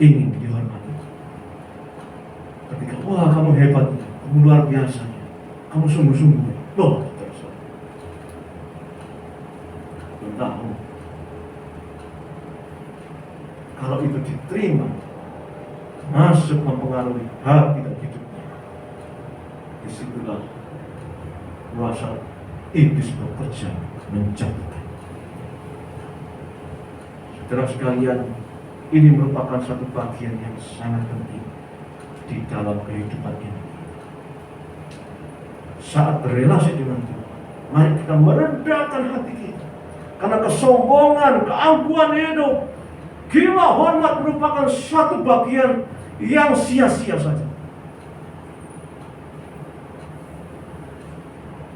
ingin dihormati. Ketika, wah kamu hebat, kamu luar biasa, kamu sungguh-sungguh, loh terus. Belum tahu kalau itu diterima, masuk mempengaruhi hati dan hidupnya. Disitulah kuasa iblis bekerja menjatuhkan. Saudara sekalian, ini merupakan satu bagian yang sangat penting di dalam kehidupan ini. Saat berrelasi dengan Tuhan, mari kita merendahkan hati kita. Karena kesombongan, keangkuhan hidup, gila hormat merupakan satu bagian yang sia-sia saja.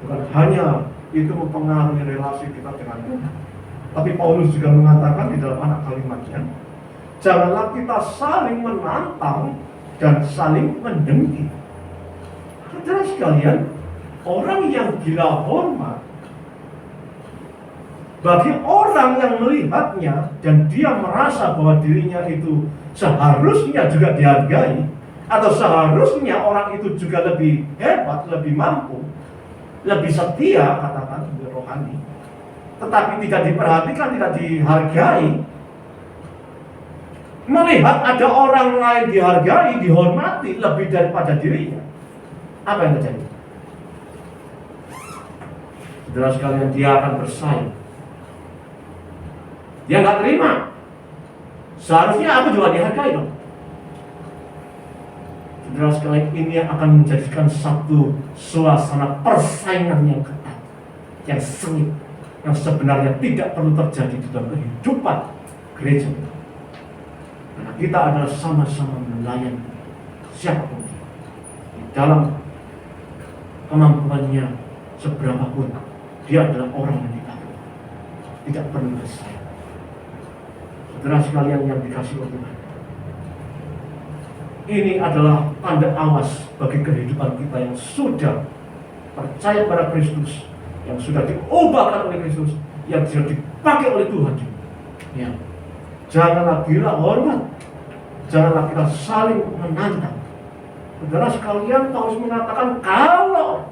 Bukan hanya itu mempengaruhi relasi kita dengan Tuhan, tapi Paulus juga mengatakan di dalam anak kalimatnya, janganlah kita saling menantang dan saling mendengki. Saudara sekalian, orang yang gila hormat, bagi orang yang melihatnya dan dia merasa bahwa dirinya itu seharusnya juga dihargai, atau seharusnya orang itu juga lebih hebat, lebih mampu, lebih setia, katakan rohani, tetapi tidak diperhatikan, tidak dihargai. Melihat ada orang lain dihargai, dihormati lebih daripada dirinya, apa yang terjadi? Saudara sekalian, dia akan bersaing. Dia nggak terima. Seharusnya aku juga dihargai dong. Saudara sekalian, ini yang akan menjadikan satu suasana persaingan yang ketat, yang sengit, yang sebenarnya tidak perlu terjadi di dalam kehidupan gereja. Karena kita adalah sama-sama melayani siapapun di dalam kemampuannya seberapapun, dia adalah orang yang dikagumi, tidak perlu bersaing. Saudara sekalian yang dikasihi oleh Tuhan, ini adalah tanda awas bagi kehidupan kita yang sudah percaya pada Kristus, yang sudah diubahkan oleh Kristus, yang sudah dipakai oleh Tuhan. Ya. Janganlah gila hormat, janganlah kita saling menantang. Saudara sekalian, Paulus mengatakan kalau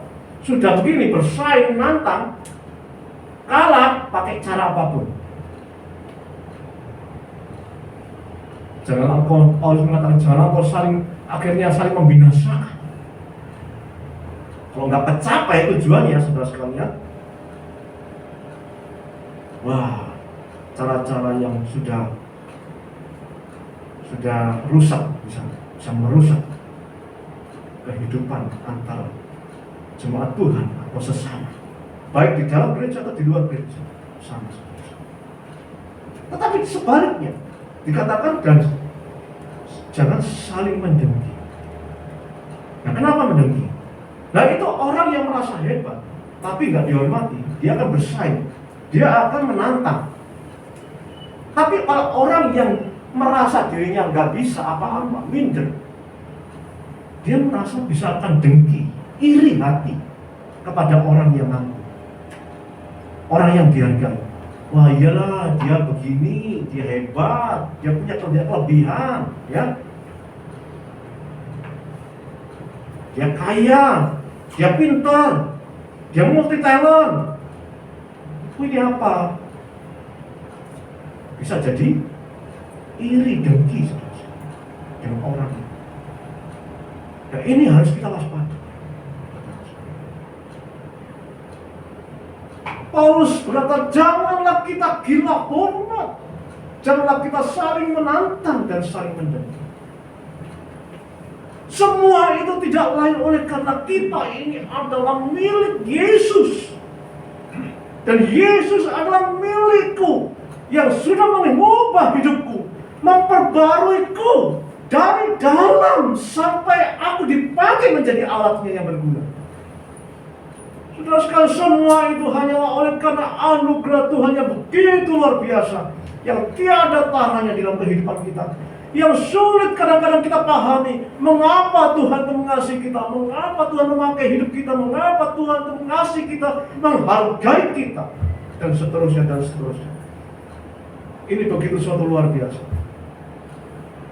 sudah begini bersaing menantang, kalah pakai cara apapun. Janganlah Paulus mengatakan janganlah kau akhirnya saling membinasakan. Kalau nggak tercapai tujuannya, saudara sekalian, wah, cara-cara yang sudah rusak, bisa merusak kehidupan antara jemaat Tuhan atau sesama, baik di dalam gereja atau di luar gereja, sama. Tetapi sebaliknya dikatakan dan jangan saling mendengki. Nah, kenapa mendengki? Nah, itu orang yang merasa hebat tapi nggak dihormati, dia akan bersaing, dia akan menantang. Tapi kalau orang yang merasa dirinya nggak bisa apa-apa, minder, dia merasa bisa akan dengki, iri hati kepada orang yang mampu, orang yang dihargai. Wah iyalah, dia begini, dia hebat, dia punya kelebihan, ya, dia kaya, dia pintar, dia multi talent. Ini apa? Bisa jadi iri, dengki dengan orang. Nah, ini harus kita waspada. Paulus berkata, janganlah kita gila hormat, janganlah kita saling menantang dan saling mendengki. Semua itu tidak lain oleh karena kita ini adalah milik Yesus, dan Yesus adalah milikku yang sudah mengubah hidupku, memperbaruiku dari dalam sampai aku dipakai menjadi alatnya yang berguna. Saudara sekalian, semua itu hanyalah oleh karena anugerah Tuhan yang begitu luar biasa, yang tiada taranya dalam kehidupan kita, yang sulit kadang-kadang kita pahami mengapa Tuhan mengasihi kita, mengapa Tuhan memakai hidup kita, mengapa Tuhan mengasihi kita, menghargai kita, dan seterusnya dan seterusnya. Ini begitu suatu luar biasa.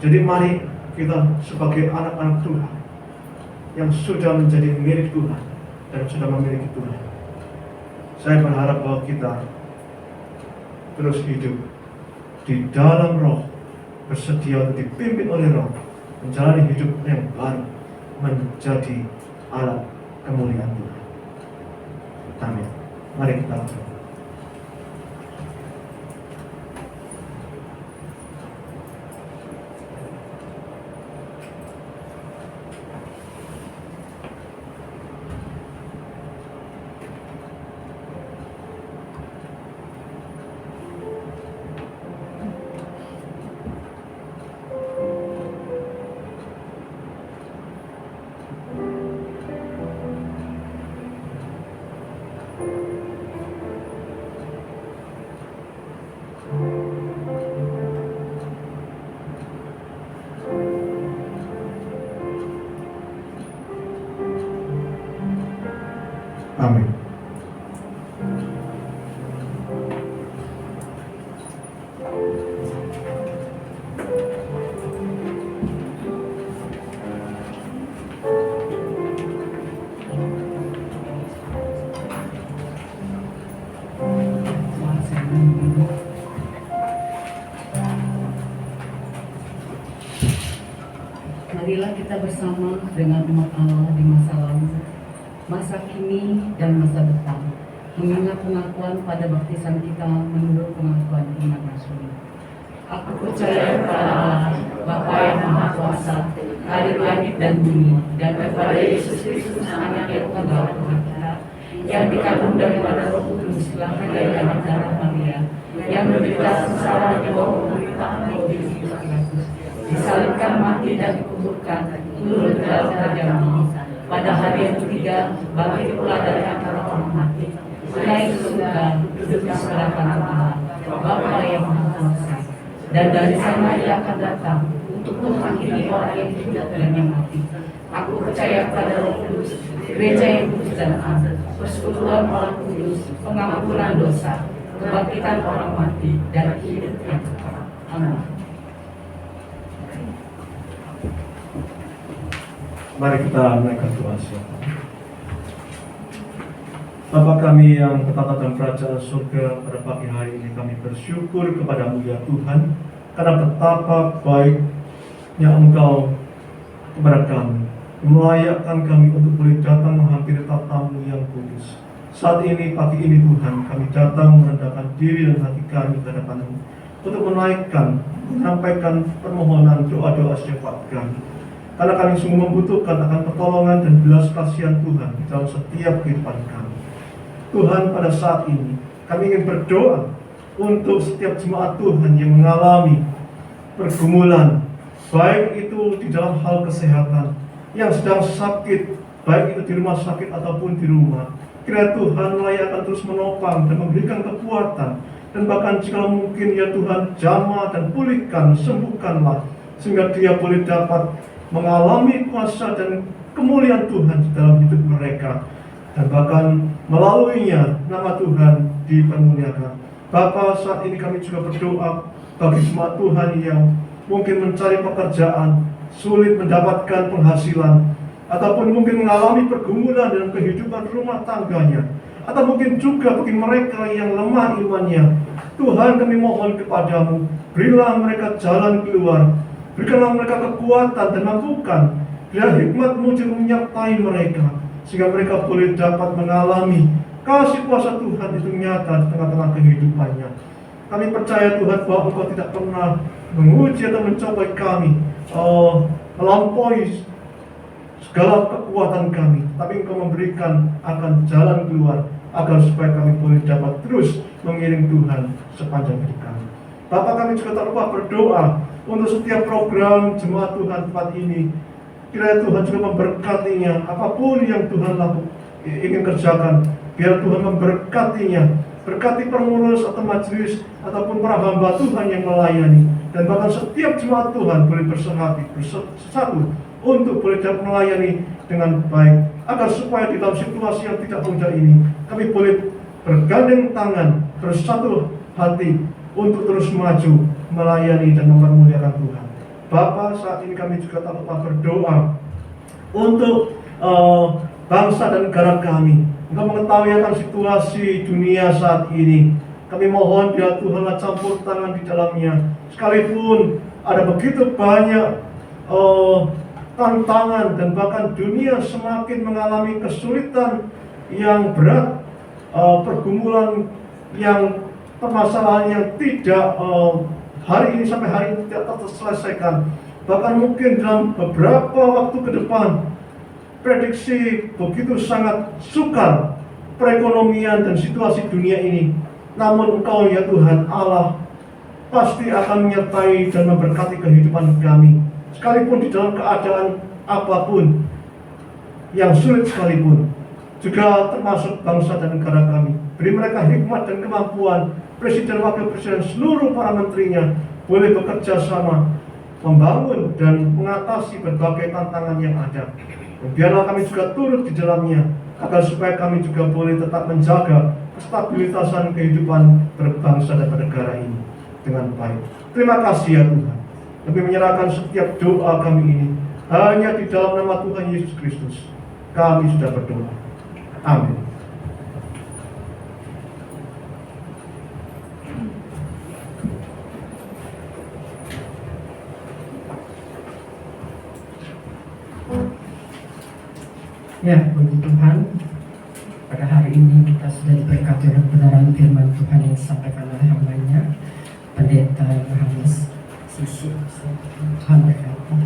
Jadi mari kita sebagai anak-anak Tuhan yang sudah menjadi milik Tuhan dan sudah memiliki Tuhan, saya berharap bahwa kita terus hidup di dalam Roh, bersedia untuk dipimpin oleh Roh, menjalani hidup yang baru, menjadi alat kemuliaan Tuhan. Amin. Mari kita berdoa. Amin. Marilah kita bersama dengan umat Allah di masa lalu, masa kini, dan masa depan, mengingat pengakuan pada baptisan kita menurut pengakuan iman rasuli. Aku percaya kepada Allah, Bapa yang Maha Kuasa, Khalik langit dan bumi, dan kepada Yesus Kristus, Anak yang tunggal Tuhan kita, yang dikandung daripada Roh Kudus, lahir dari anak darah Maria, yang menderita sengsara di bawah pemerintahan Pontius Pilatus, disalibkan, mati, dan dikuburkan, turun ke dalam kerajaan Allah. Pada hari yang ketiga, bangkit pula dari antara orang mati, naik ke surga, duduk di sebelah kanan Allah, Bapa yang Maha Kuasa. Dan dari sana Ia akan datang untuk menghakimi orang yang hidup dan yang mati. Aku percaya pada Roh Kudus, gereja yang kudus dan am, persekutuan orang kudus, pengampunan dosa, kebangkitan orang mati, dan hidup yang kekal. Amin. Mari kita menaikkan doa siapa. Bapa kami yang bertata dalam kerajaan surga, pada pagi hari ini kami bersyukur kepada-Mu ya Tuhan, karena betapa baiknya Engkau kepada kami, melayakkan kami untuk boleh datang menghampiri tatamu yang kudus. Saat ini, pagi ini Tuhan, kami datang merendahkan diri dan hati kami ke hadapan-Mu untuk menaikkan, menyampaikan permohonan doa-doa syafaat kami. Karena kami sungguh membutuhkan akan pertolongan dan belas kasihan Tuhan di dalam setiap kehidupan kami. Tuhan, pada saat ini kami ingin berdoa untuk setiap jemaat Tuhan yang mengalami pergumulan, baik itu di dalam hal kesehatan, yang sedang sakit, baik itu di rumah sakit ataupun di rumah. Kiranya Tuhan akan terus menopang dan memberikan kekuatan, dan bahkan jika mungkin ya Tuhan, jamah dan pulihkan, sembuhkanlah, sehingga dia boleh dapat mengalami kuasa dan kemuliaan Tuhan di dalam hidup mereka, dan bahkan melaluinya nama Tuhan dipermuliakan. Bapa, saat ini kami juga berdoa bagi jemaat Tuhan yang mungkin mencari pekerjaan, sulit mendapatkan penghasilan, ataupun mungkin mengalami pergumulan dalam kehidupan rumah tangganya, atau mungkin juga bagi mereka yang lemah imannya. Tuhan, kami mohon kepadamu, berilah mereka jalan keluar, berikanlah mereka kekuatan dan mampukan, biar hikmat-Mu menyertai mereka, sehingga mereka boleh dapat mengalami kasih kuasa Tuhan itu nyata di tengah-tengah kehidupannya. Kami percaya Tuhan bahwa Engkau tidak pernah menguji atau mencobai kami, melampaui segala kekuatan kami, tapi Engkau memberikan akan jalan keluar, agar supaya kami boleh dapat terus mengiring Tuhan sepanjang hidup kami. Bapa, kami juga tak lupa berdoa untuk setiap program jemaat Tuhan tempat ini. Kiranya Tuhan juga memberkatinya, apapun yang Tuhan ingin kerjakan, biar Tuhan memberkatinya. Berkati pengurus atau majelis ataupun para hamba Tuhan yang melayani, dan bahkan setiap jemaat Tuhan boleh bersatu untuk boleh dapat melayani dengan baik, agar supaya di dalam situasi yang tidak mudah ini kami boleh bergandeng tangan, bersatu hati untuk terus maju melayani dan mempermuliakan Tuhan. Bapa, saat ini kami juga tak lupa berdoa untuk bangsa dan negara kami. Engkau mengetahui akan situasi dunia saat ini. Kami mohon biar Tuhanlah campur tangan di dalamnya. Sekalipun ada begitu banyak tantangan dan bahkan dunia semakin mengalami kesulitan yang berat, pergumulan yang permasalahan yang tidak hari ini sampai hari ini tidak terselesaikan. Bahkan mungkin dalam beberapa waktu ke depan prediksi begitu sangat sukar perekonomian dan situasi dunia ini. Namun Engkau ya Tuhan Allah pasti akan menyertai dan memberkati kehidupan kami, sekalipun di dalam keadaan apapun yang sulit sekalipun, juga termasuk bangsa dan negara kami. Beri mereka hikmat dan kemampuan, Presiden, Wakil Presiden, seluruh para menterinya boleh bekerja sama membangun dan mengatasi berbagai tantangan yang ada. Dan biarlah kami juga turut di dalamnya, agar supaya kami juga boleh tetap menjaga kestabilitasan kehidupan berbangsa dan bernegara ini dengan baik. Terima kasih ya Tuhan. Kami menyerahkan setiap doa kami ini hanya di dalam nama Tuhan Yesus Kristus. Kami sudah berdoa. Amin. Ya, puji Tuhan, pada hari ini kita sudah diberkati oleh kebenaran firman Tuhan yang disampaikan oleh hambanya, Pendeta Yohanes Sisi. Tuhan berkati.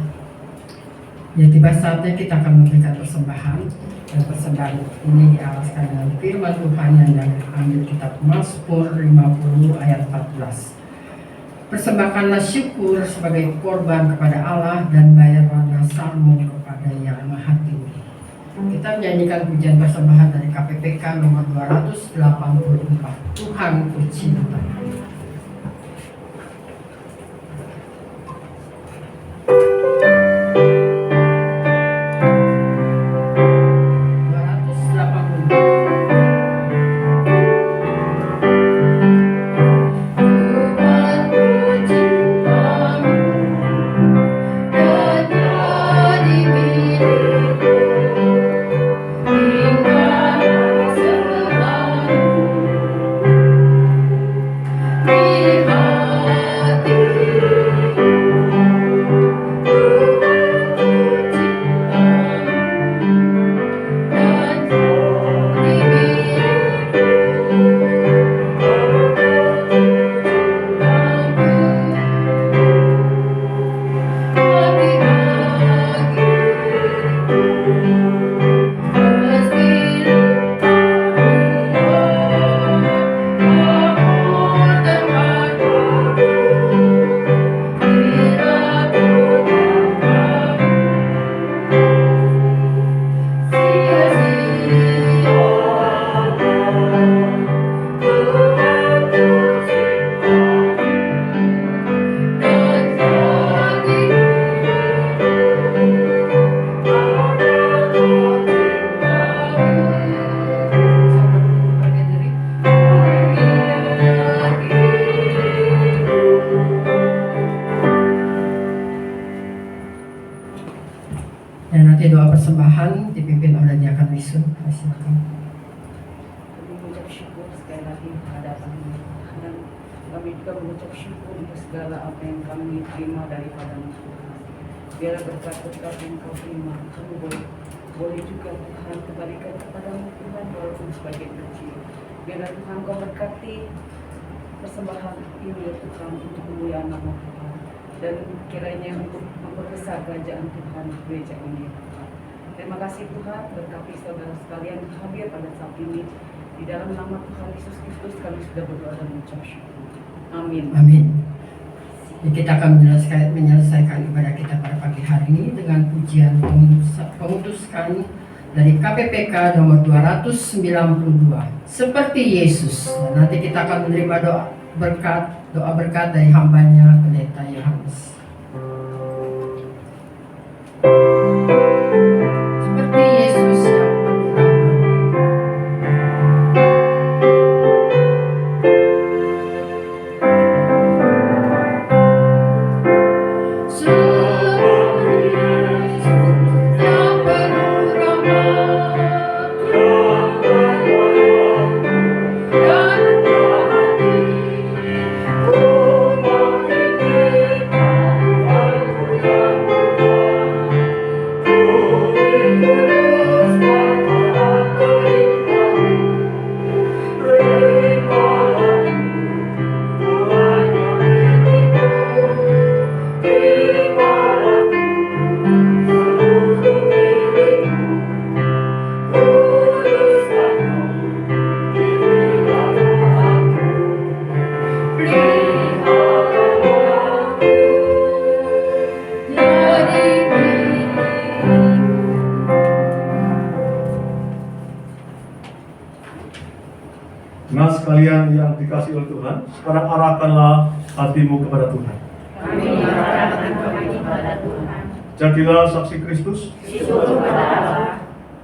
Ya, tiba saatnya kita akan memberikan persembahan, dan persembahan ini dialaskan dengan firman Tuhan yang diambil kitab Mazmur 50 ayat 14. Persembahkanlah syukur sebagai korban kepada Allah dan bayarlah nasarmu kepada Yang Maha Tinggi. Kita menyanyikan pujian persembahan dari KPPK nomor 284. Tuhan ku cinta. Dan nanti doa persembahan dipimpin oleh Diakan Wisun. Silakan. Kami mengucap syukur sekali lagi hadapan-Mu, dan kami juga mengucap syukur untuk segala apa yang kami terima daripada-Mu Tuhan. Biarlah berkat-berkat yang Kau terima, kami boleh juga Tuhan kembalikan kepada-Mu Tuhan, walaupun sebagai kecil. Biarlah Tuhan Kau berkati persembahan ini ya Tuhan, untuk kemuliaan nama Tuhan, dan kiranya untuk memperbesar kerajaan Tuhan di gereja ini ya Tuhan. Terima kasih Tuhan, berkati saudara sekalian hadir pada saat ini. Di dalam nama Tuhan Yesus Kristus kami sudah berdoa dan mengucap syukur. Amin. Amin. Kita akan menyelesaikan ibadah kita pada pagi hari ini dengan pujian pemutuskan dari KPPK nomor 292. Seperti Yesus. Dan nanti kita akan menerima doa berkat dari hambanya Pendeta Yohanes. Seperti Yesus yang Jemaat sekalian yang dikasihi oleh Tuhan, sekarang arahkanlah hatimu kepada Tuhan. Kami menyerahkan hati kami kepada Tuhan. Jadilah saksi Kristus, Syukur kepada Allah,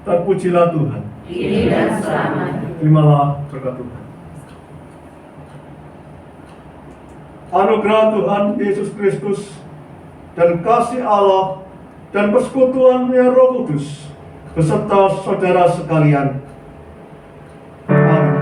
terpujilah Tuhan. kini dan selamanya. Terimalah berkat Tuhan. Anugerah Tuhan Yesus Kristus dan kasih Allah dan persekutuan yang Roh Kudus beserta saudara sekalian. Amin.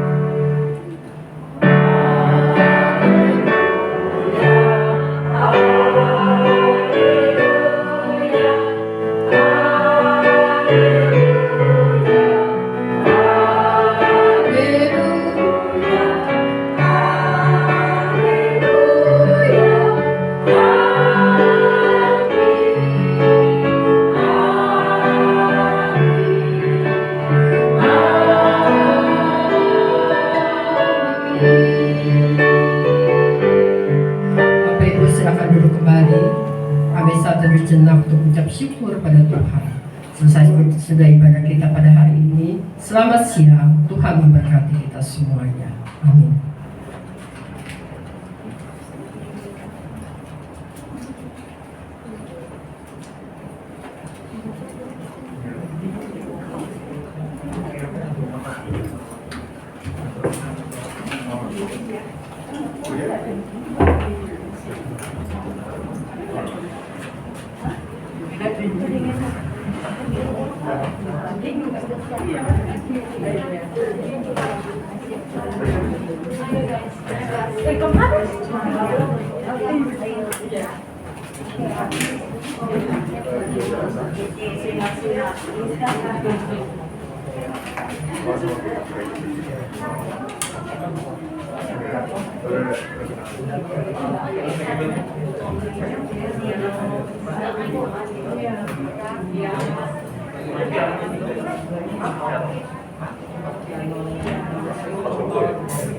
Bapak Ibu silakan duduk kembali. Kami saat berjenak untuk mengucap syukur pada Tuhan. Selesai sudah ibadah kita pada hari ini. Selamat siang. Tuhan memberkati kita semuanya. Amin.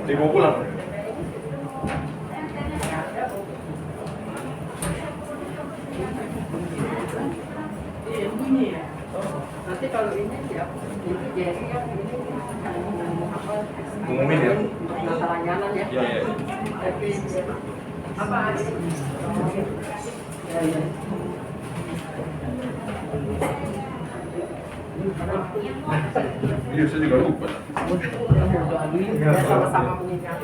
Dibawa pulang. Nanti kalau ini siap, ini jadi kan ini Ngumumin ya? masalah nyaman ya. Iya, iya. Tapi apa aja? Ya, ya. Iya, saya juga lupa. Ya, sama-sama mengingat.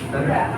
Udah.